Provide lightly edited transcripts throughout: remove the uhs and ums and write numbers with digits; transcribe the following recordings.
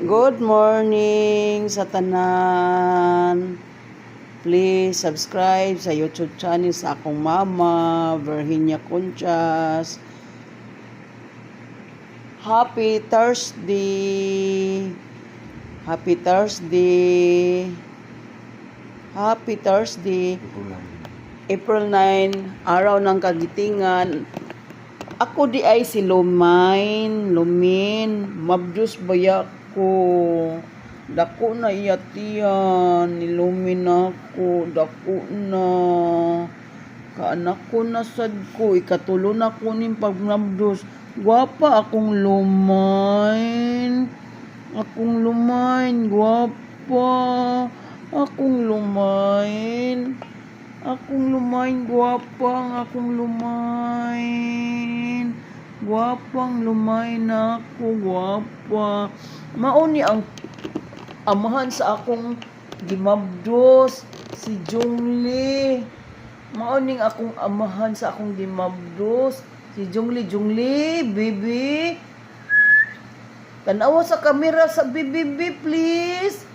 Good morning sa tanan. Please subscribe sa YouTube channel sa akong mama, Virginia Conchas. Happy Thursday. Happy Thursday. Happy Thursday. April 9, araw ng kagitingan. Ako di ay si Lumin, mabdus baya ko. Dako na iyatiyan, nilumin ako, dako na. Kaanak ko na sad ko, ikatulo na ko ning pagmabdus. Gwapa akong lumain. Akong lumain, gwapa. Akong lumain. Akong lumain, gwapang akong lumain. Gwapang lumain ako, gwapa. Mauni ang amahan sa akong gimabdos, si Jungli. Mauning akong amahan sa akong gimabdos, si Jungli. Jungli, baby. Tanawa sa kamera sa bibi, please.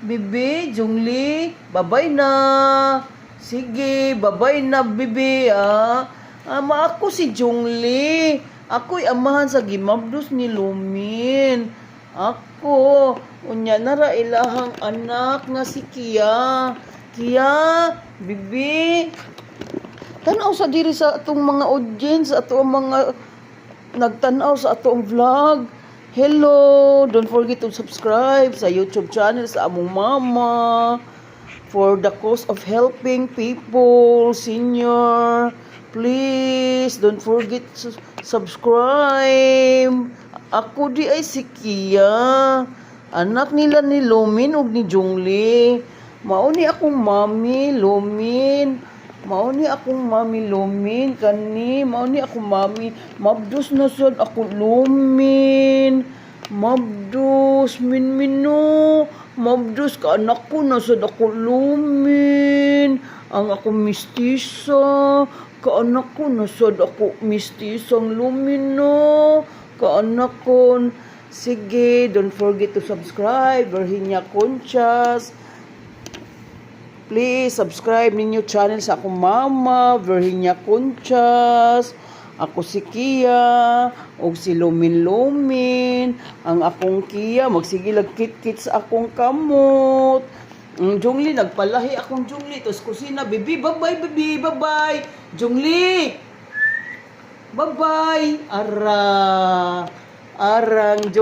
Bibi, Jungli, babay na. Sige, babay na, bibi, Ama ako si Jungli. Ako'y amahan sa gimabdos ni Lumin. Ako, unya nara ilahang anak nga si Kia. Kia, bibi. Tanaw sa diri sa atong mga audience, atong mga nagtanaw sa atong vlog. Hello, don't forget to subscribe sa YouTube channel sa among mama. For the cause of helping people, senior, please don't forget to subscribe. Ako di ay si Kia, anak nila ni Lumin ug ni Jungli. Mauni akong mami Lumin. Mauni akong mami Lumin kani. Mauni akong mami. Mabdus na sad ako Lumin. Mabdus minmino. Mabdus ka anak ko na sad ako Lumin. Ang akong mistisa. Ka anak ko na sad ako mistisang Lumin no. Ka anak ko. Sige, don't forget to subscribe. Virginia Conchas. Please subscribe ninyo channel sa akong mama, Virginia Conchas. Ako si Kia, o si Lumin. Ang akong Kia, magsigilag kit-kit sa akong kamot. Jungli, nagpalahi akong Jungli. Tapos kusina, bibi, bye-bye, bibi, bye-bye. Jungli! Bye-bye! Arang Jungli.